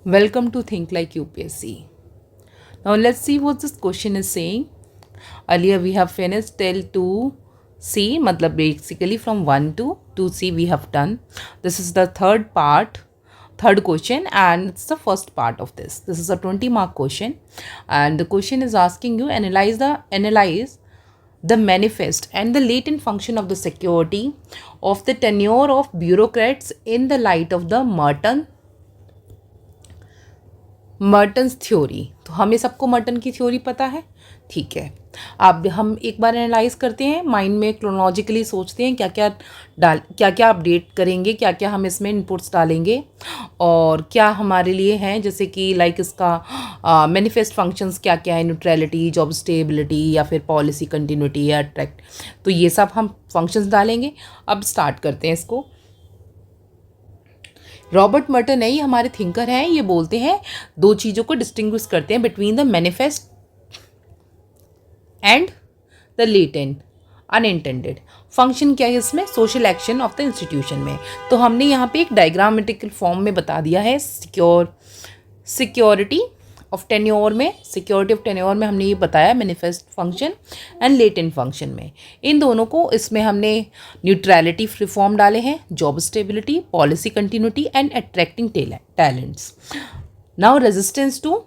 Welcome to Think Like UPSC. Now let's see what this question is saying. Earlier we have finished till 2C, matlab basically from 1 to 2C we have done. This is the third question, and it's the first part of this. This is a 20-mark question, and the question is asking you analyze the manifest and the latent function of the security of the tenure of bureaucrats in the light of the Merton's theory. तो हमें सबको Merton की theory पता है, ठीक है। अब हम एक बार एनालाइज करते हैं, माइंड में क्रोनोलॉजिकली सोचते हैं क्या क्या अपडेट करेंगे, क्या क्या हम इसमें इनपुट्स डालेंगे और क्या हमारे लिए हैं, जैसे कि लाइक इसका मैनिफेस्ट फंक्शंस क्या क्या है, न्यूट्रलिटी, जॉब स्टेबिलिटी या फिर पॉलिसी कंटिन्यूटी या अट्रैक्ट। तो ये सब हम फंक्शंस डालेंगे। अब स्टार्ट करते हैं इसको। रॉबर्ट मर्टन है, ये हमारे थिंकर हैं। ये बोलते हैं दो चीज़ों को डिस्टिंग्विश करते हैं between the manifest and the latent unintended function. क्या है इसमें? Social action of the institution में। तो हमने यहाँ पे एक डायग्रामेटिकल फॉर्म में बता दिया है। सिक्योरिटी ऑफ टेन्योर में हमने ये बताया manifest function and latent function में। इन दोनों को इसमें हमने न्यूट्रलिटी रिफॉर्म डाले हैं, job stability, policy continuity and attracting talents. Now resistance to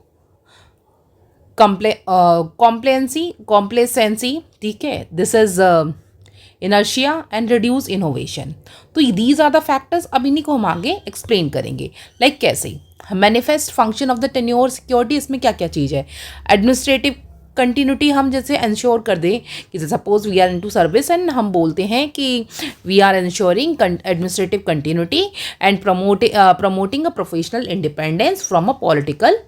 complacency, ठीक है, this is inertia and reduce innovation. तो दीज आर द फैक्टर्स। अब इन्हीं को हम आगे एक्सप्लेन करेंगे। लाइक कैसे manifest function of the tenure security, इसमें क्या क्या चीज़ है। एडमिनिस्ट्रेटिव कंटिन्यूटी हम जैसे इंश्योर कर दें कि suppose we are into service and हम बोलते हैं कि we are ensuring administrative continuity and promoting a professional independence from a political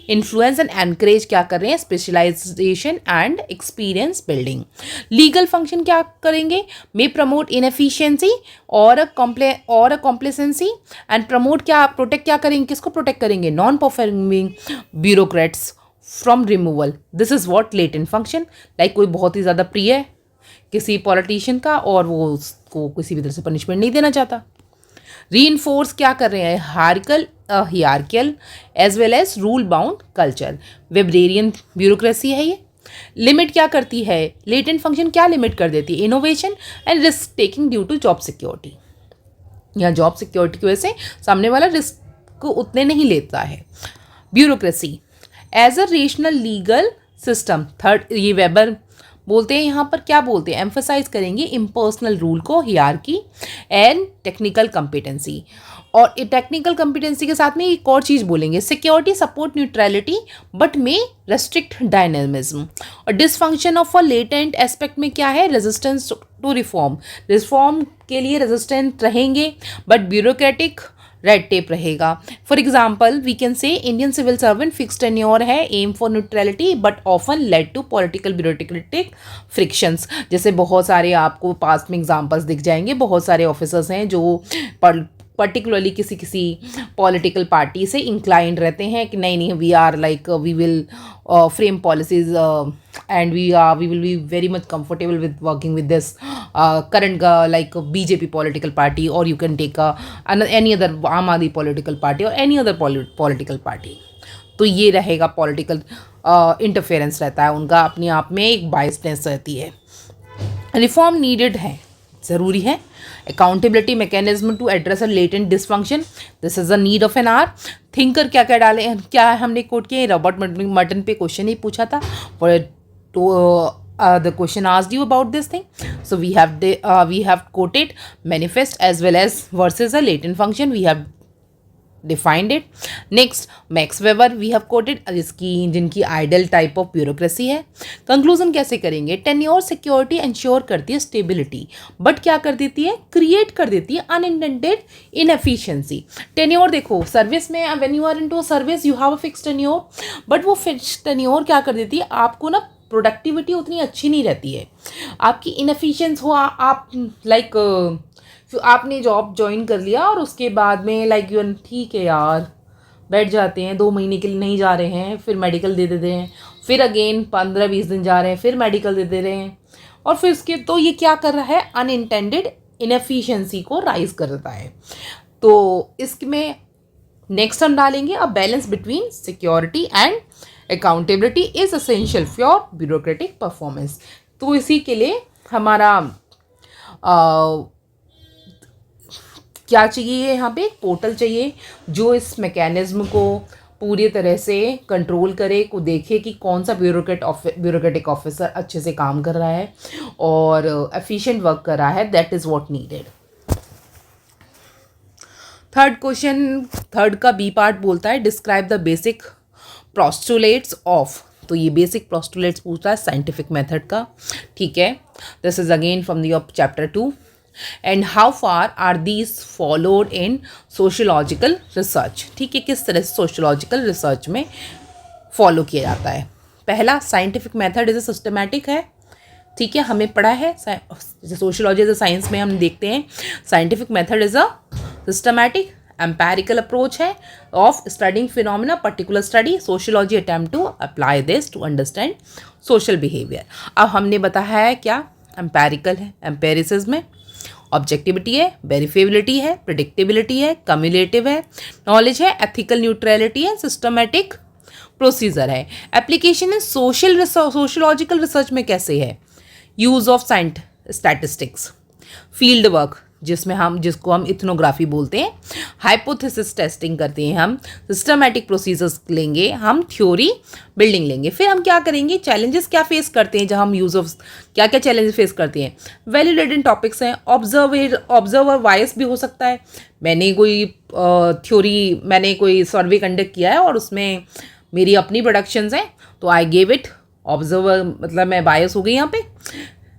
influence and encourage क्या कर रहे हैं, specialisation and experience building. Legal function क्या करेंगे, मे प्रमोट इनएफिशिएंसी और कॉम्प्लेसेंसी एंड प्रोटेक्ट क्या करेंगे, किसको प्रोटेक्ट करेंगे, non performing bureaucrats from removal. This is what latent function. Like कोई बहुत ही ज़्यादा प्रिय है किसी पॉलिटिशियन का और वो उसको किसी भी तरह से पनिशमेंट नहीं देना चाहता। रीइंफोर्स क्या कर रहे हैं, hierarchical as well as rule bound culture. Weberian bureaucracy है ये। लिमिट क्या करती है, लेटेंट फंक्शन क्या लिमिट कर देती है, innovation and risk taking due to job security. या जॉब सिक्योरिटी की वजह से सामने वाला रिस्क को उतने नहीं लेता है। Bureaucracy as a rational legal system. Third, ये वेबर बोलते हैं, यहाँ पर क्या बोलते हैं, एम्फसाइज करेंगे इम्पर्सनल रूल को, हियरकी एंड टेक्निकल कॉम्पिटेंसी। और टेक्निकल कॉम्पिटेंसी के साथ में एक और चीज़ बोलेंगे, सिक्योरिटी सपोर्ट न्यूट्रलिटी बट में रेस्ट्रिक्ट डायनेमिज्म। और dysfunction of a latent aspect में क्या है, रेजिस्टेंस टू रिफॉर्म के लिए रेजिस्टेंट रहेंगे बट ब्यूरोक्रेटिक रेड टेप रहेगा। For example we can say Indian civil servant fix tenure है, aim for neutrality but often led to political bureaucratic frictions. जैसे बहुत सारे आपको पास्ट में एग्जाम्पल्स दिख जाएंगे, बहुत सारे ऑफिसर्स हैं जो पर्टिकुलरली किसी पॉलिटिकल पार्टी से इंक्लाइंड रहते हैं कि नहीं we are like we will frame policies and we will be very much comfortable with working with this current like BJP political party और you can take any other Aam Aadmi political party और any other political party. तो ये रहेगा political interference रहता है उनका, अपने आप में एक बायसनेस रहती है। रिफॉर्म नीडेड है, ज़रूरी है। Accountability mechanism to address a latent dysfunction, this is a need of an hour. Thinker क्या क्या डाले, क्या हमने कोट किए, रॉबर्ट मर्टन पे क्वेश्चन ही पूछा था। The question asked you about this thing, so we have quoted manifest as well as versus a latent function, we have defined it. Next, Max Weber we have quoted, जिनकी idol type of bureaucracy है। Conclusion कैसे करेंगे, tenure security ensure करती है stability but क्या कर देती है, क्रिएट कर देती है अनइंटेंडेड इनएफिशिएंसी। टेन्योर देखो सर्विस में, when you are into service you have a fixed tenure, but वो फिक्स्ड टेन्योर क्या कर देती है, आपको ना प्रोडक्टिविटी उतनी अच्छी नहीं रहती है, आपकी इनएफिशिएंस हो। आप लाइक आपने जॉब ज्वाइन कर लिया और उसके बाद में लाइक यू ठीक है यार बैठ जाते हैं, 2 महीने के लिए नहीं जा रहे हैं, फिर मेडिकल दे देते हैं, फिर अगेन 15-20 दिन जा रहे हैं, फिर मेडिकल दे दे रहे हैं और फिर उसके, तो ये क्या कर रहा है, अनइंटेंडेड इनएफिशिएंसी को राइज कर देता है। तो इसमें नेक्स्ट हम डालेंगे a balance between security and accountability is essential for bureaucratic performance. तो इसी के लिए हमारा क्या चाहिए, यहाँ पे एक पोर्टल चाहिए जो इस मैकेनिज्म को पूरी तरह से कंट्रोल करे, को देखे कि कौन सा ब्यूरोक्रेटिक ऑफिसर अच्छे से काम कर रहा है और एफिशिएंट वर्क कर रहा है। That is what needed. Third question, third का बी पार्ट बोलता है describe the basic postulates of. तो ये बेसिक पोस्टुलेट्स पूछता है साइंटिफिक मेथड का, ठीक है। This is again from the chapter 2 and how far are these followed in sociological research. ठीक है, किस तरह से सोशियोलॉजिकल रिसर्च में फॉलो किया जाता है। पहला, scientific method is a systematic है, ठीक है, हमें पढ़ा है सोशियोलॉजी एज अ साइंस में हम देखते हैं scientific method is a systematic empirical approach है of studying phenomena particular study. Sociology attempt to apply this to understand social behaviour. अब हमने बताया है क्या एम्पेरिकल है, एम्पेरिसिज्म है, ऑब्जेक्टिविटी है, वेरीफेबिलिटी है, प्रिडिक्टेबिलिटी है, कम्युलेटिव है, नॉलेज है, एथिकल न्यूट्रलिटी है, सिस्टमैटिक प्रोसीजर है। एप्लीकेशन इन सोशियोलॉजिकल रिसर्च में कैसे है, use of statistics, field work जिसको हम इथनोग्राफी बोलते हैं, हाइपोथेसिस टेस्टिंग करते हैं हम, सिस्टमैटिक प्रोसीजर्स लेंगे हम, थ्योरी बिल्डिंग लेंगे। फिर हम क्या करेंगे, चैलेंजेस क्या फेस करते हैं जब हम यूज ऑफ क्या क्या चैलेंजेस फेस करते हैं। वैलिडेटेड टॉपिक्स हैं, ऑब्जर्वर वायस भी हो सकता है। मैंने कोई सर्वे कंडक्ट किया है और उसमें मेरी अपनी प्रोडक्शंस हैं तो आई गेव इट ऑब्जर्वर, मतलब मैं बायस हो गई यहाँ पे।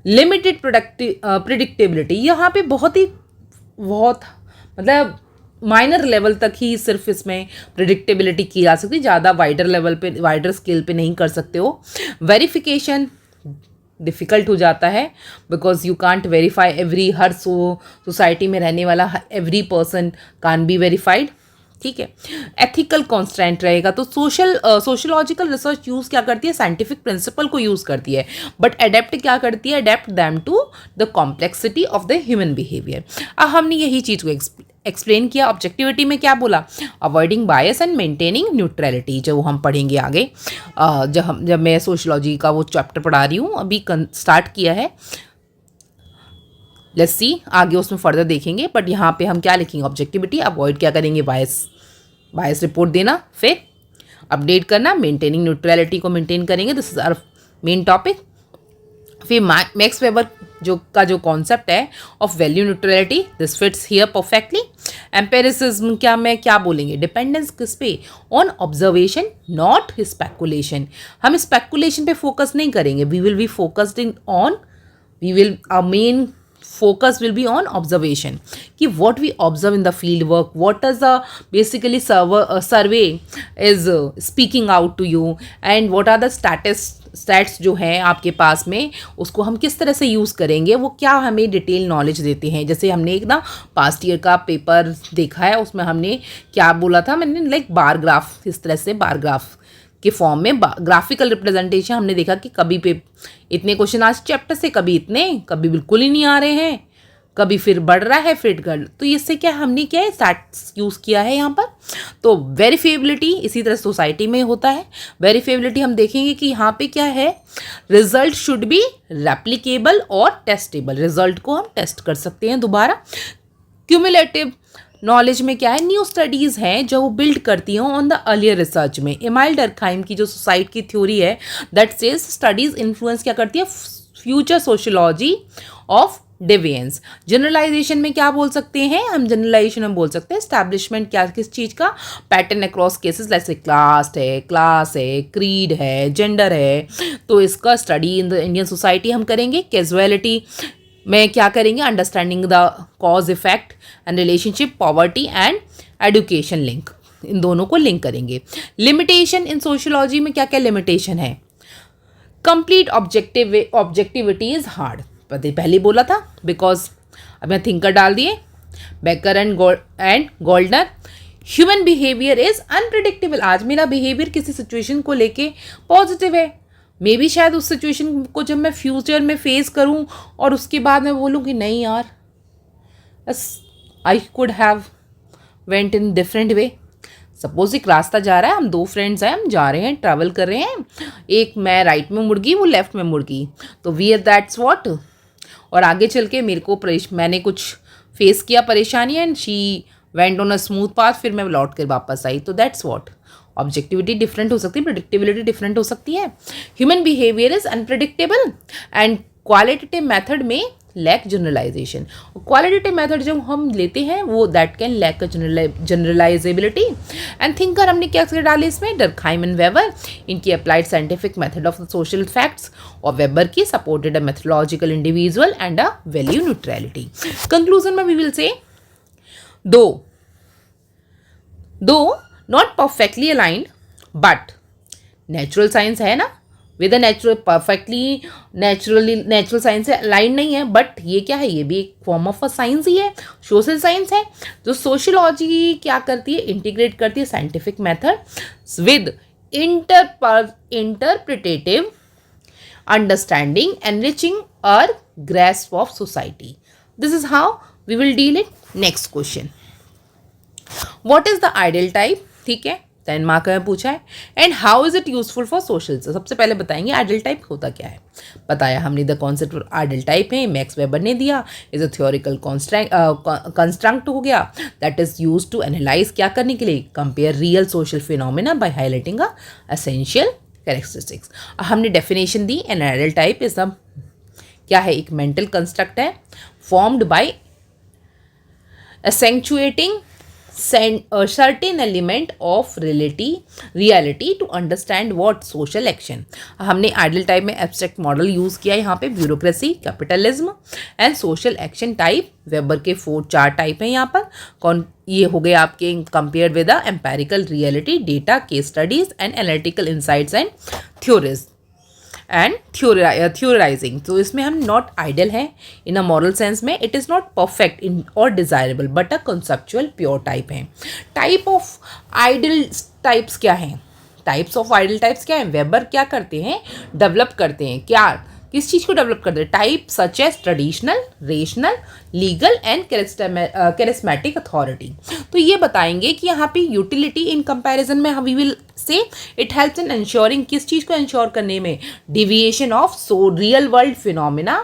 लिमिटेड प्रिडिक्टेबिलिटी, यहाँ पे बहुत मतलब माइनर लेवल तक ही सिर्फ इसमें प्रिडिक्टेबिलिटी की जा सकती है, ज़्यादा वाइडर लेवल पे, वाइडर स्केल पे नहीं कर सकते हो। वेरिफिकेशन डिफ़िकल्ट हो जाता है बिकॉज यू कांट वेरीफाई हर सोसाइटी में रहने वाला every person can be verified, ठीक है। एथिकल कॉन्स्टेंट रहेगा। तो सोशियोलॉजिकल रिसर्च यूज़ क्या करती है, साइंटिफिक प्रिंसिपल को यूज़ करती है, बट अडेप्ट क्या करती है, adapt them to the complexity of the human behaviour. अब हमने यही चीज़ को एक्सप्लेन किया। ऑब्जेक्टिविटी में क्या बोला, avoiding bias and maintaining neutrality, जो हम पढ़ेंगे आगे। जब मैं सोशियोलॉजी का वो चैप्टर पढ़ा रही हूँ, अभी स्टार्ट किया है, लेट्स सी आगे उसमें फर्दर देखेंगे। बट यहाँ पे हम क्या लिखेंगे, ऑब्जेक्टिविटी, अवॉइड क्या करेंगे, बायस रिपोर्ट देना, फिर अपडेट करना, मेंटेनिंग न्यूट्रलिटी को मेंटेन करेंगे, this is our main topic. फिर मैक्स वेबर जो कॉन्सेप्ट है of value neutrality, this fits here perfectly. Empiricism क्या बोलेंगे, डिपेंडेंस किस पे, ऑन ऑब्जर्वेशन नॉट स्पेकुलेशन। हम स्पेकुलेशन पे फोकस नहीं करेंगे, our main focus will be on observation कि what we observe in the field work, what does the basically survey is speaking out to you and what are the stats जो हैं आपके पास में, उसको हम किस तरह से यूज़ करेंगे, वो क्या हमें डिटेल नॉलेज देते हैं। जैसे हमने एक ना पास्ट ईयर का पेपर देखा है, उसमें हमने क्या बोला था, मैंने लाइक बार ग्राफ, इस तरह से बार ग्राफ के फॉर्म में ग्राफिकल रिप्रेजेंटेशन हमने देखा कि कभी पे इतने क्वेश्चन आज चैप्टर से, कभी बिल्कुल ही नहीं आ रहे हैं, कभी फिर बढ़ रहा है, फिर कर। तो इससे क्या हमने क्या है, स्टैट्स यूज़ किया है यहाँ पर। तो वेरीफेबिलिटी इसी तरह सोसाइटी में होता है। वेरीफेबिलिटी हम देखेंगे कि यहाँ पे क्या है, रिजल्ट शुड बी रेप्लिकेबल और टेस्टेबल, रिजल्ट को हम टेस्ट कर सकते हैं दोबारा। क्यूमुलेटिव नॉलेज में क्या है, न्यू स्टडीज़ हैं जो वो बिल्ड करती हैं ऑन द अर्लियर रिसर्च में। एमाइल डर्कहाइम की जो सोसाइटी की थ्योरी है, दैट सेज स्टडीज़ इन्फ्लुएंस क्या करती है, फ्यूचर सोशियोलॉजी ऑफ डिविएंस। जनरलाइजेशन में क्या बोल सकते हैं हम, जनरलाइजेशन में बोल सकते हैं एस्टैब्लिशमेंट क्या किस चीज़ का, पैटर्न अक्रॉस केसेस, जैसे क्लास है, क्रीड है, जेंडर है। तो इसका study in the Indian society हम करेंगे। कैजुअलिटी में क्या करेंगे, understanding the cause effect and relationship, poverty and education link, इन दोनों को लिंक करेंगे। लिमिटेशन इन सोशियोलॉजी में क्या क्या लिमिटेशन है, कंप्लीट ऑब्जेक्टिविटी इज हार्ड, पहले बोला था, बिकॉज अब मैं थिंकर डाल दिए, baker and Goldener. Human behaviour is unpredictable, आज मेरा बिहेवियर किसी सिचुएशन को लेके पॉजिटिव है, मे बी शायद उस सिचुएशन को जब मैं फ्यूचर में फेस करूं और उसके बाद मैं बोलूं कि नहीं यार, I could have went in different way. Suppose एक रास्ता जा रहा है, हम दो फ्रेंड्स हैं, हम जा रहे हैं, ट्रैवल कर रहे हैं, एक मैं राइट में मुड़ गई, वो लेफ्ट में मुड़ गई, तो वी दैट्स व्हाट। और आगे चल के मेरे को मैंने कुछ फेस किया परेशानी and she went on a smooth path, फिर मैं लौट कर वापस आई, तो दैट्स व्हाट। ऑब्जेक्टिविटी डिफरेंट हो सकती है, प्रेडिक्टेबिलिटी डिफरेंट हो सकती है। Human behaviour is unpredictable and qualitative method में लैक जनरलाइजेशन। क्वालिटेटिव मेथड जब हम लेते हैं वो that can lack generalisability. And thinker हमने क्या डाले इसमें, डर्कहाइम एंड वेबर, इनकी applied scientific method of social facts, और वेबर की supported a methodological individual and a value neutrality. Conclusion में we will say two not perfectly aligned but natural science है ना, with natural perfectly natural science से align नहीं है, but ये क्या है, ये भी एक फॉर्म ऑफ अ साइंस ही है, सोशल साइंस है। जो सोशियोलॉजी क्या करती है, इंटीग्रेट करती है scientific method with interpretative understanding enriching our grasp of society. This is how we will deal it. Next question, what is the ideal type, ठीक है, 10 मार्क में पूछा है। And how is it useful for social. सबसे पहले बताएंगे ideal type होता क्या है। बताया हमने द कॉन्सेप्ट आइडियल टाइप है, मैक्स वेबर ने दिया, इज अ थ्योरिकल कंस्ट्रक्ट हो गया that is use to analyse, क्या करने के लिए, compare real social phenomena by highlighting a essential characteristics. हमने डेफिनेशन दी, an ideal type is the क्या है, एक मेंटल कंस्ट्रक्ट है formed by accentuating a certain element of reality to understand what social action। हमने आइडियल टाइप में abstract model use किया यहाँ पे, bureaucracy, capitalism and social action type. Weber के 4 टाइप हैं यहाँ पर। कौन ये हो गए आपके, compared with the empirical reality, data, case studies and analytical insights and theories and theorising. तो इसमें हम नॉट आइडियल है इन अ मॉरल सेंस में, it is not perfect in और desirable but a conceptual pure type है। Type of ideal types क्या हैं, types of ideal types क्या हैं, वेबर क्या करते हैं, डेवलप करते हैं, क्या किस चीज़ को डेवलप करते हैं, type such as traditional, rational, legal and charismatic authority. तो ये बताएंगे कि यहाँ पे यूटिलिटी इन कंपैरिजन में we will say it helps in ensuring, किस चीज़ को इंश्योर करने में, deviation of real world phenomena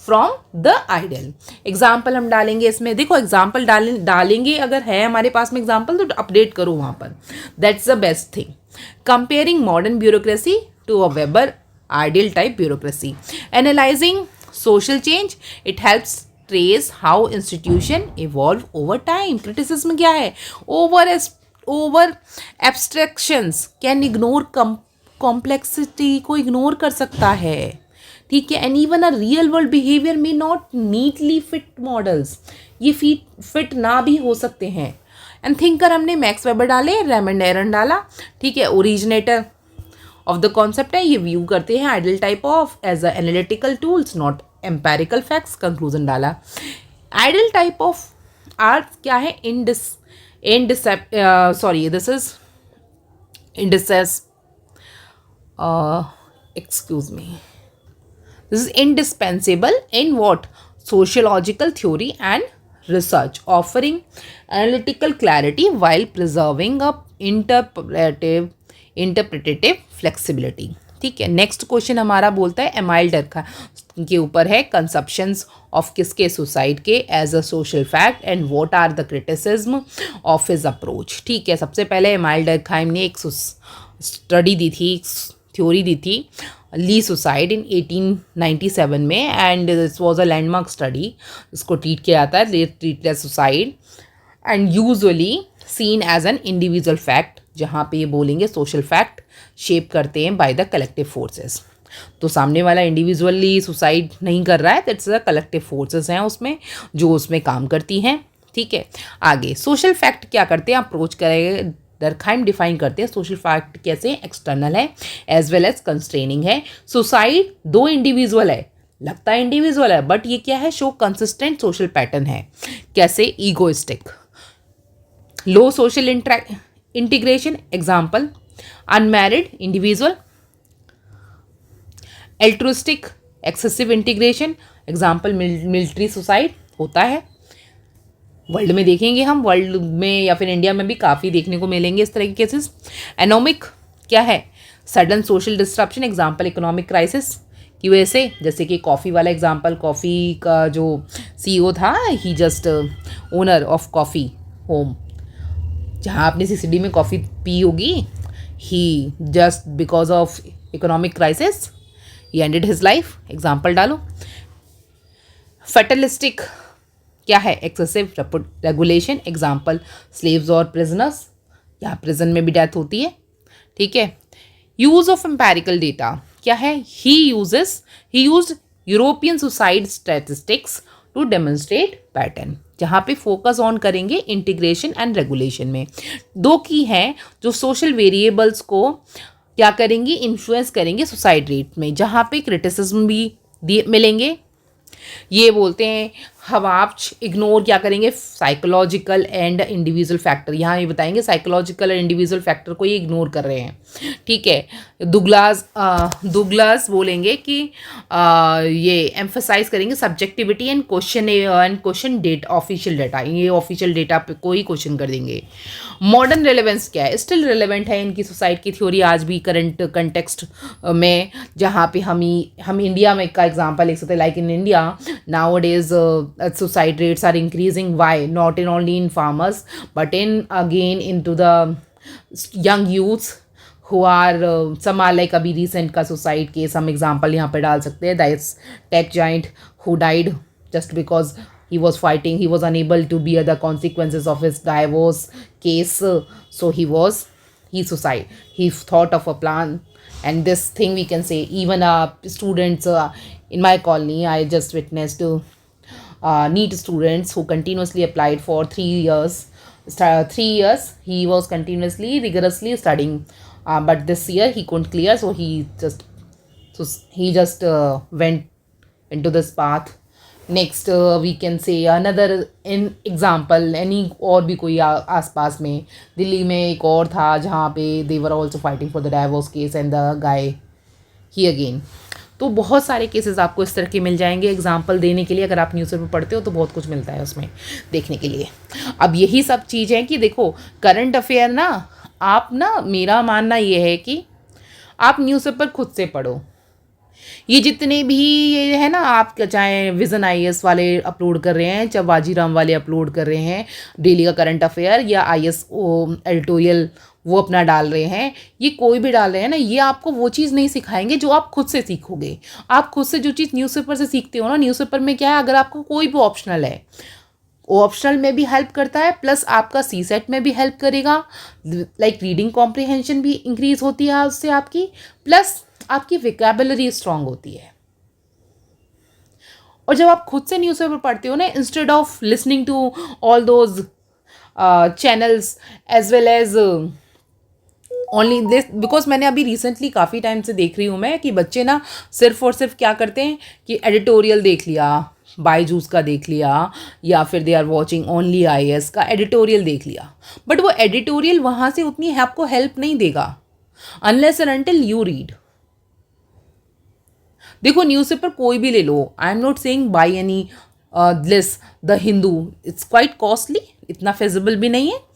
from the ideal. Example हम डालेंगे इसमें, देखो एग्जाम्पल डालेंगे अगर है हमारे पास में एग्जाम्पल तो अपडेट करो वहाँ पर, that's the best thing. Comparing modern bureaucracy to a Weber ideal type bureaucracy, analyzing social change, it helps trace how institution evolve over time। criticism क्या है, over abstractions can ignore complexity को ignore कर सकता है, ठीक है, and even a real world behavior may not neatly fit models, ये fit ना भी हो सकते हैं। एंड थिंकर हमने मैक्स वेबर डाले, रेमंड एरन डाला, ठीक है, ओरिजिनेटर ऑफ द कॉन्सेप्ट है, ये व्यू करते हैं ideal type of as a analytical tools not empirical facts, conclusion डाला। आइडियल टाइप ऑफ आर्ट क्या है, this is indispensable in what, sociological theory and research, offering analytical clarity while preserving a interpretative flexibility, ठीक है। Next question हमारा बोलता है amyl Durkheim के ऊपर है, कंसेप्शंस ऑफ किसके, सुसाइड के, as a social fact and what are the criticism of his approach, ठीक है। सबसे पहले एमाइल डर्कहाइम ने एक स्टडी दी थी, थ्योरी दी थी, ली सुसाइड इन 1897 में, and this was a landmark study. इसको ट्रीट किया जाता है, treat as suicide and usually seen as an individual fact, जहाँ पे ये बोलेंगे सोशल फैक्ट शेप करते हैं बाय द कलेक्टिव फोर्सेस। तो सामने वाला इंडिविजुअली सुसाइड नहीं कर रहा है, दैट्स द कलेक्टिव फोर्सेस हैं उसमें जो उसमें काम करती हैं, ठीक है। आगे सोशल फैक्ट क्या करते हैं, अप्रोच करेंगे, डर्कहाइम डिफाइन करते हैं सोशल फैक्ट कैसे, एक्सटर्नल है एज वेल एज कंस्ट्रेनिंग है। सुसाइड 2 इंडिविजुअल है, लगता है इंडिविजुअल है बट ये क्या है, शो कंसिस्टेंट सोशल पैटर्न है, कैसे, egoistic, low social integration, example unmarried individual, altruistic excessive integration, example military suicide होता है, वर्ल्ड में देखेंगे हम, वर्ल्ड में या फिर इंडिया में भी काफ़ी देखने को मिलेंगे इस तरह के केसेस। एनोमिक क्या है, sudden social disruption, example economic crisis की वजह से, जैसे कि कॉफ़ी वाला एग्जाम्पल, कॉफ़ी का जो सीईओ था, he just owner of coffee home, जहाँ आपने सीसीडी में कॉफ़ी पी होगी, he just because of economic crisis he ended his life, example डालो। फेटलिस्टिक क्या है, एक्सेसिव रेगुलेशन, एग्जाम्पल स्लेव्स और प्रिजनर्स, यहाँ प्रिजन में भी डेथ होती है, ठीक है। यूज ऑफ एम्पेरिकल डेटा क्या है, he used European suicide statistics to demonstrate pattern, जहाँ पे फोकस ऑन करेंगे इंटीग्रेशन एंड रेगुलेशन में। दो की हैं जो सोशल वेरिएबल्स को क्या करेंगी, इन्फ्लुएंस करेंगे सुसाइड रेट में, जहाँ पे क्रिटिसिज्म भी मिलेंगे। ये बोलते हैं हम आप इग्नोर क्या करेंगे, साइकोलॉजिकल एंड इंडिविजुअल फैक्टर, यहाँ ये बताएंगे साइकोलॉजिकल और इंडिविजुअल फैक्टर को ये इग्नोर कर रहे हैं, ठीक है। दुगलास बोलेंगे कि ये एम्फसाइज करेंगे subjectivity and question that official data, ये ऑफिशियल डेटा पे कोई क्वेश्चन कर देंगे। मॉडर्न रेलेवेंस क्या है, स्टिल रेलेवेंट है इनकी सुसाइड की थ्योरी आज भी करंट कंटेक्स्ट में, जहाँ पे हम इंडिया में का एग्जांपल लिख सकते हैं, like in India now days suicide rates are increasing. Why? Not in only in farmers, but in again into the young youths who are some are like अभी recent का suicide case हम example यहाँ पे डाल सकते हैं, that's tech giant who died just because he was fighting, he was unable to bear the consequences of his divorce case, so he suicide, he thought of a plan. And this thing we can say, even students in my colony, I just witnessed NEET students who continuously applied for 3 years. 3 years he was continuously rigorously studying, but this year he couldn't clear, so he just went into this path. Next we can say another in example, any और भी कोई आसपास में, दिल्ली में एक और था जहाँ पे they were also fighting for the divorce case and the guy he again. तो बहुत सारे केसेस आपको इस तरह के मिल जाएंगे एग्जाम्पल देने के लिए, अगर आप न्यूज़पेपर पढ़ते हो तो बहुत कुछ मिलता है उसमें देखने के लिए। अब यही सब चीज़ है कि देखो करंट अफेयर ना, आप ना, मेरा मानना ये है कि आप न्यूज़पेपर खुद से पढ़ो। ये जितने भी ये है ना, आप चाहे विज़न IAS वाले अपलोड कर रहे हैं, चाहे बाजीराम वाले अपलोड कर रहे हैं डेली का करंट अफेयर, या ISO एडिटोरियल वो अपना डाल रहे हैं, ये कोई भी डाल रहे हैं ना, ये आपको वो चीज़ नहीं सिखाएंगे जो आप खुद से सीखोगे। आप खुद से जो चीज़ न्यूज़पेपर से सीखते हो ना, न्यूज़पेपर में क्या है, अगर आपको कोई भी ऑप्शनल है, ऑप्शनल में भी हेल्प करता है, प्लस आपका CSET में भी हेल्प करेगा, लाइक रीडिंग कॉम्प्रिहेंशन भी इंक्रीज होती है उससे आपकी, प्लस आपकी विकेबुलरी स्ट्रांग होती है। और जब आप खुद से न्यूज़पेपर पढ़ते हो ना, instead of listening to all those channels as well as only this, because मैंने अभी रिसेंटली काफ़ी टाइम से देख रही हूँ मैं कि बच्चे ना सिर्फ और सिर्फ क्या करते हैं कि एडिटोरियल देख लिया, बायजूस का देख लिया, या फिर they are watching only IAS का एडिटोरियल देख लिया, बट वो एडिटोरियल वहाँ से उतनी आपको हेल्प नहीं देगा unless and until you read. देखो न्यूज़पेपर कोई भी ले लो, I am not saying by any this the Hindu, it's quite costly, इतना फेजिबल भी नहीं है।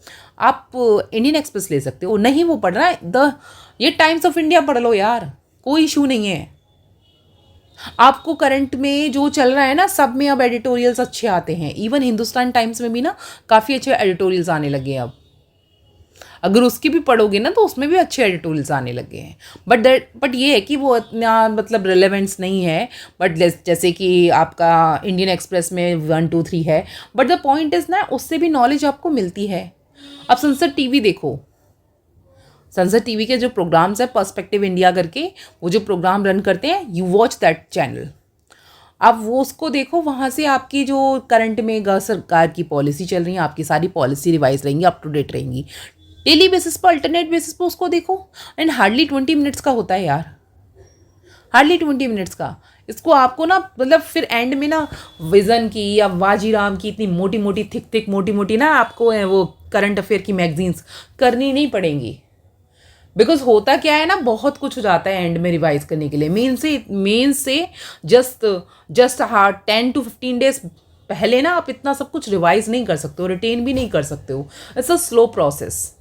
आप इंडियन एक्सप्रेस ले सकते हो, नहीं वो पढ़ रहा है ये टाइम्स ऑफ इंडिया पढ़ लो यार, कोई इशू नहीं है। आपको करंट में जो चल रहा है ना, सब में अब एडिटोरियल्स अच्छे आते हैं, इवन हिंदुस्तान टाइम्स में भी ना काफ़ी अच्छे एडिटोरियल्स आने लगे हैं अब, अगर उसकी भी पढ़ोगे ना तो उसमें भी अच्छे एडिटोरियल्स आने लगे हैं। बट ये है कि वो इतना मतलब रिलेवेंस नहीं है, बट जैसे कि आपका इंडियन एक्सप्रेस में 1 2 3 है, बट द पॉइंट इज़ ना, उससे भी नॉलेज आपको मिलती है। अब संसद टीवी देखो, संसद टीवी के जो प्रोग्राम्स है पर्सपेक्टिव इंडिया करके, वो जो प्रोग्राम रन करते हैं, यू वॉच दैट चैनल, अब वो उसको देखो, वहाँ से आपकी जो करंट में सरकार की पॉलिसी चल रही है, आपकी सारी पॉलिसी रिवाइज रहेंगी, अप टू डेट रहेंगी। डेली बेसिस पर, अल्टरनेट बेसिस पर उसको देखो, एंड हार्डली 20 मिनट्स का होता है यार, हार्डली 20 मिनट्स का। इसको आपको ना मतलब फिर एंड में ना विज़न की या बाजीराम की इतनी मोटी मोटी थिक मोटी मोटी ना आपको वो करंट अफेयर की मैगजीन्स करनी नहीं पड़ेंगी, बिकॉज होता क्या है ना, बहुत कुछ हो जाता है एंड में रिवाइज करने के लिए। मेन से जस्ट 10 to 15 days पहले ना आप इतना सब कुछ रिवाइज नहीं कर सकते हो, रिटेन भी नहीं कर सकते हो। इट्स अ स्लो प्रोसेस,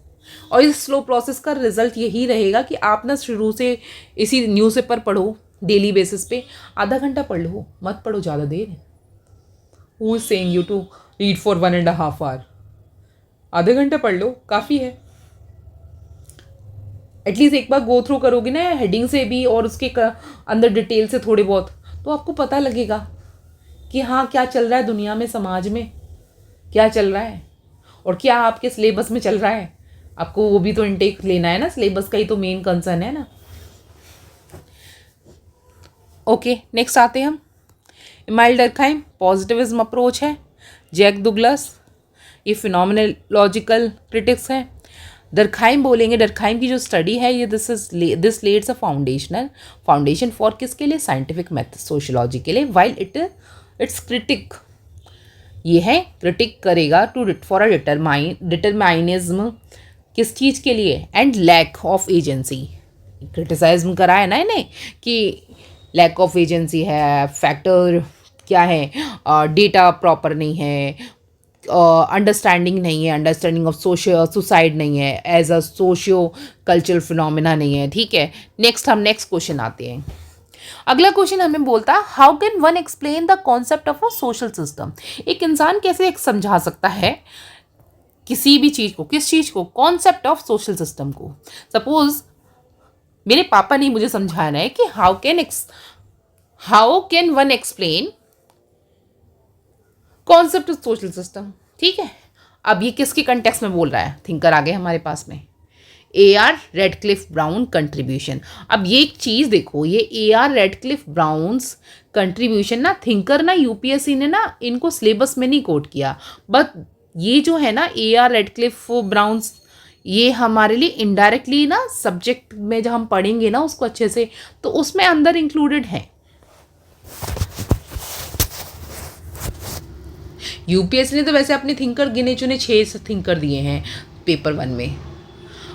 और इस स्लो प्रोसेस का रिजल्ट यही रहेगा कि आप ना शुरू से इसी न्यूज़पेपर पढ़ो डेली बेसिस पे, आधा घंटा पढ़ लो, मत पढ़ो ज़्यादा देर। Who is saying you to read for 1.5 hour? आधे घंटे पढ़ लो, काफ़ी है। एटलीस्ट एक बार गो थ्रू करोगे ना हेडिंग से भी और उसके अंदर डिटेल से थोड़े बहुत, तो आपको पता लगेगा कि हाँ क्या चल रहा है दुनिया में, समाज में क्या चल रहा है और क्या आपके सिलेबस में चल रहा है। आपको वो भी तो इनटेक लेना है ना, सिलेबस का ही तो मेन कंसर्न है ना। ओके, नेक्स्ट आते हैं हम। इमाइल डर्कहाइम पॉजिटिविज्म अप्रोच है। जैक डुगलस ये फिनोमिनोलॉजिकल क्रिटिक्स है। डर्कहाइम बोलेंगे, डर्कहाइम की जो स्टडी है ये this leads a foundation for किसके लिए, साइंटिफिक मेथड सोशियोलॉजी के लिए। वाइल इट्स क्रिटिक, ये है क्रिटिक करेगा टू फॉर अ डिटरमाइनिज्म, किस चीज़ के लिए, एंड लैक ऑफ एजेंसी। क्रिटिसाइज्म करा है ना इन्हें कि लैक ऑफ एजेंसी है, फैक्टर क्या है, डेटा प्रॉपर नहीं है, अंडरस्टैंडिंग नहीं है, अंडरस्टैंडिंग ऑफ सुसाइड नहीं है, as a socio cultural phenomena नहीं है। ठीक है, नेक्स्ट क्वेश्चन आते हैं। अगला क्वेश्चन हमें बोलता है how can one explain the concept of a social system. एक इंसान कैसे समझा सकता है किसी भी चीज़ को, किस चीज़ को, कॉन्सेप्ट ऑफ सोशल सिस्टम को। सपोज मेरे पापा ने मुझे समझाना है कि how can one explain concept of social system. ठीक है, अब ये किसके कंटेक्स्ट में बोल रहा है, थिंकर आ गए हमारे पास में, AR रेडक्लिफ ब्राउन कंट्रीब्यूशन। अब ये एक चीज़ देखो, ये AR रेडक्लिफ ब्राउन्स कंट्रीब्यूशन ना थिंकर ना UPSC ने ना इनको सिलेबस में नहीं कोट किया, बट ये जो है ना AR रेडक्लिफ ब्राउन्स, ये हमारे लिए इनडायरेक्टली ना सब्जेक्ट में जब हम पढ़ेंगे ना उसको अच्छे से, तो उसमें अंदर इंक्लूडेड है। UPSC ने तो वैसे अपने थिंकर गिने चुने 6 थिंकर दिए हैं पेपर 1 में।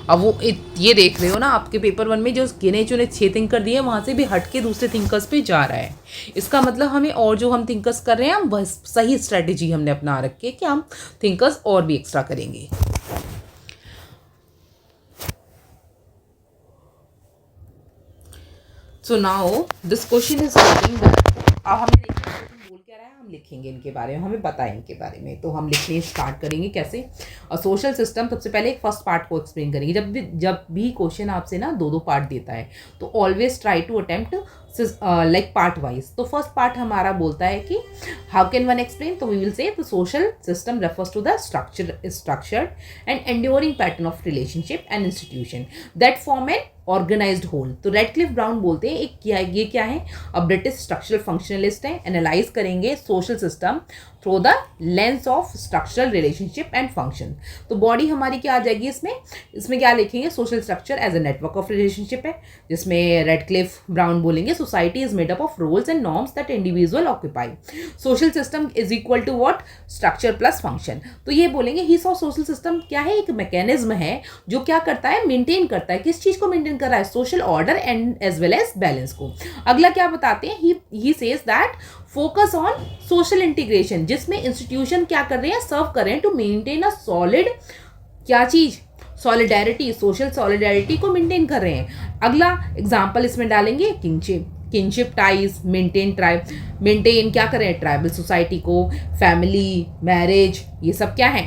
अब वो ये देख रहे हो ना, आपके पेपर 1 में जो गिने चुने 6 थिंकर दिए वहाँ से भी हट के दूसरे थिंकर्स पे जा रहा है। इसका मतलब हमें और जो हम थिंकर्स कर रहे हैं, हम बस सही स्ट्रेटेजी हमने अपना रखी है कि हम थिंकर्स और भी एक्स्ट्रा करेंगे। So now this question is stating that, अब हमने देखा बोल क्या रहा है, हम लिखेंगे इनके बारे में, हमें पता है इनके बारे में, तो हम लिखने स्टार्ट करेंगे कैसे। और सोशल सिस्टम, सबसे पहले एक फर्स्ट पार्ट को एक्सप्लेन करेंगे। जब भी क्वेश्चन आपसे ना 2 पार्ट देता है तो always try to attempt like part wise. तो फर्स्ट पार्ट हमारा बोलता है कि हाउ कैन वन एक्सप्लेन, तो we will say the social system refers to the structured and enduring pattern of relationship and institution that form an organised whole. तो Radcliffe Brown बोलते हैं ये क्या है, अब ब्रिटिश स्ट्रक्चरल फंक्शनलिस्ट है, analyse करेंगे social system through the lens of structural relationship and function. तो बॉडी हमारी क्या आ जाएगी इसमें क्या लिखेंगे, social structure as a network of relationship है, जिसमें रेडक्लिफ ब्राउन बोलेंगे society is made up of roles and norms that individual occupy. Social system is equal to what, structure plus function. तो ये बोलेंगे ही सॉ सोशल सिस्टम क्या है, एक mechanism है जो क्या करता है, मेंटेन करता है, किस चीज को मेंटेन कर रहा है, social order and as well as balance को। अगला क्या बताते हैं, he says that focus on social integration, जिसमें इंस्टीट्यूशन क्या कर रहे हैं, सर्व कर रहे हैं टू मेंटेन अ सॉलिड क्या चीज, सॉलिडेरिटी, सोशल सॉलिडेरिटी को मेंटेन कर रहे हैं। अगला एग्जांपल इसमें डालेंगे किनशिप टाइज, मेंटेन क्या कर रहे हैं, ट्राइबल सोसाइटी को, फैमिली, मैरिज, ये सब क्या है,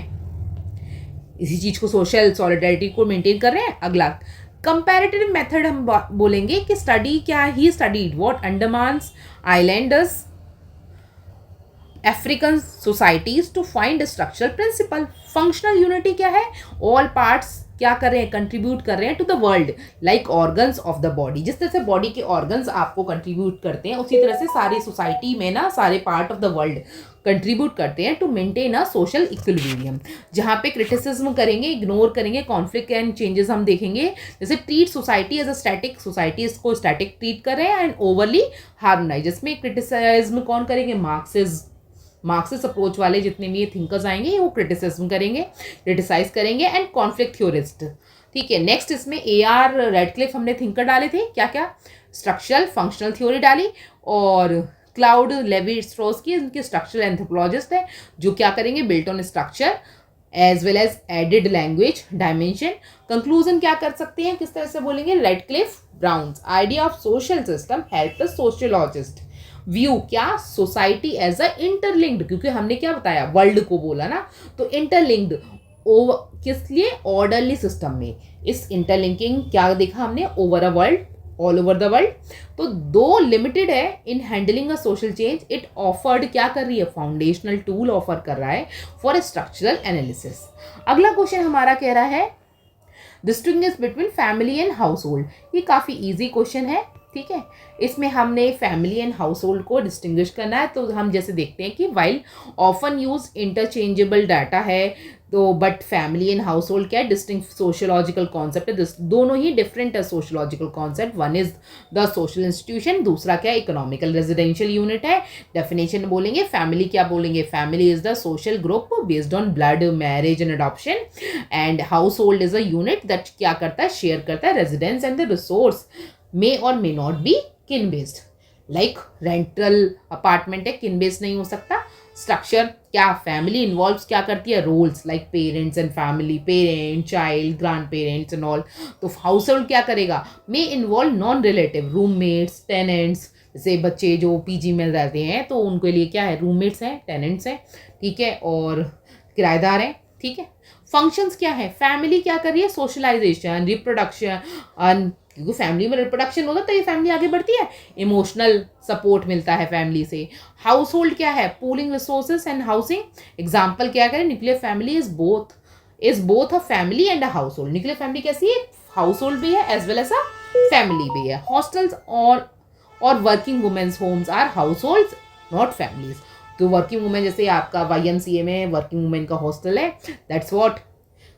इसी चीज को सोशल सॉलिडेरिटी को मेंटेन कर रहे हैं। अगला कंपैरेटिव मेथड हम बोलेंगे कि स्टडी क्या, he studied what Andamans islanders African societies to find structural principle. Functional unity क्या है, ऑल पार्ट्स क्या कर रहे हैं, कंट्रीब्यूट कर रहे हैं to the world like organs of the body. जिस तरह से बॉडी के ऑर्गन्स आपको कंट्रीब्यूट करते हैं, उसी तरह से सारी सोसाइटी में ना सारे part of the world contribute करते हैं to maintain a social equilibrium. जहाँ पे क्रिटिसिज्म करेंगे, इग्नोर करेंगे, कॉन्फ्लिक्ट एंड चेंजेस हम देखेंगे, जैसे treat society as a static, society इसको स्टैटिक ट्रीट कर रहे हैं, एंड ओवरली हार्मोनाइज। जिसमें क्रिटिसिज्म कौन करेंगे, मार्क्सिस्ट अप्रोच वाले जितने भी ये थिंकर्स आएंगे वो क्रिटिसिज्म करेंगे, क्रिटिसाइज करेंगे, एंड कॉन्फ्लिक्ट थ्योरिस्ट। ठीक है, नेक्स्ट इसमें AR रेडक्लिफ हमने थिंकर डाले थे, क्या क्या, स्ट्रक्चरल फंक्शनल थ्योरी डाली, और क्लाउड लेवी स्ट्रोस्की इनके स्ट्रक्चरल एंथ्रोपोलॉजिस्ट है, जो क्या करेंगे, built on structure as well as added language dimension. Conclusion क्या कर सकते हैं, किस तरह से बोलेंगे, Radcliffe Brown's idea of social system help the sociologist view क्या, सोसाइटी एज अ इंटरलिंक्ड, क्योंकि हमने क्या बताया, वर्ल्ड को बोला ना, तो इंटरलिंक्ड किस लिए, ऑर्डरली सिस्टम में। इस इंटरलिंकिंग क्या देखा हमने, over a world, all over the world. तो दो लिमिटेड है in handling a social change, it offered क्या कर रही है, फाउंडेशनल टूल ऑफर कर रहा है फॉर स्ट्रक्चरल एनालिसिस। अगला क्वेश्चन हमारा कह रहा है distinguish between family and house hold. ये काफ़ी ईजी क्वेश्चन है, ठीक है। इसमें हमने फैमिली एंड हाउस होल्ड को डिस्टिंग्विश करना है। तो हम जैसे देखते हैं कि while often use interchangeable data है, तो but family and house hold क्या है, डिस्टिंक्ट सोशियोलॉजिकल कॉन्सेप्ट है, दोनों ही डिफरेंट है sociological concept. One is the social institution, दूसरा क्या है, इकोनॉमिकल रेजिडेंशियल यूनिट है। डेफिनेशन बोलेंगे फैमिली, क्या बोलेंगे, family is the social group based on blood, marriage and adoption, and house hold is a unit that क्या करता है, शेयर करता है रेजिडेंस एंड द रिसोर्स, मे और मे नॉट बी किन बेस्ड। लाइक रेंटल अपार्टमेंट है, किन बेस्ड नहीं हो सकता। स्ट्रक्चर क्या, फैमिली इन्वॉल्व्स क्या करती है, roles like parents and family, parent, child, grandparents and all. तो हाउस होल्ड क्या करेगा, may involve non relative, roommates, tenants, जैसे बच्चे जो पीजी में रहते हैं तो उनके लिए क्या है, रूममेट्स हैं, टेनेंट्स हैं, ठीक है, और किराएदार हैं, ठीक है। फंक्शंस क्या है, फैमिली क्या कर रही है, सोशलाइजेशन, रिप्रोडक्शन, क्योंकि फैमिली में रिप्रोडक्शन होगा तो ये फैमिली आगे बढ़ती है, इमोशनल सपोर्ट मिलता है फैमिली से। हाउस होल्ड क्या है, pooling resources and housing. Example क्या करें, nuclear family is both a family and a household. Nuclear family कैसी है, हाउस होल्ड भी है as well as a family भी है। हॉस्टल्स और working women's homes are household not families. तो वर्किंग वुमेन, जैसे आपका YMCA में वर्किंग वुमेन का हॉस्टल है, दैट्स व्हाट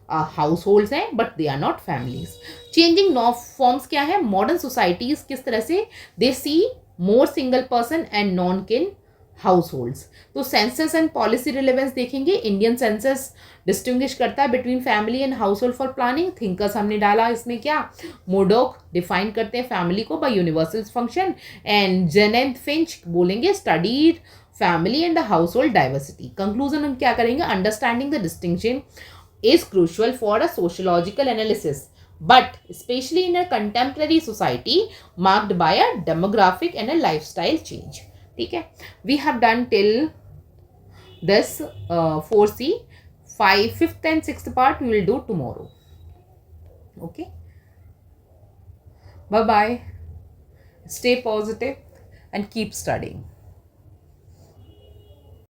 हाउस होल्ड्स हैं, but they are not families. Changing forms क्या है, मॉडर्न सोसाइटीज किस तरह से दे सी मोर सिंगल पर्सन एंड नॉन किन हाउस होल्ड्स। तो सेंसस एंड पॉलिसी रिलेवेंस देखेंगे। इंडियन सेंसस डिस्टिंग्विश करता है between family and house hold for planning. Thinkers हमने डाला इसमें क्या, मोडोक डिफाइन करते हैं फैमिली को by universal function, and Janet Finch बोलेंगे studied family and the household diversity. Conclusion हम क्या करेंगे, understanding the distinction is crucial for a sociological analysis, but especially in a contemporary society marked by a demographic and a lifestyle change. ठीक है, we have done till this 4C. 5th and 6th part we will do tomorrow. Okay, bye bye, stay positive and keep studying.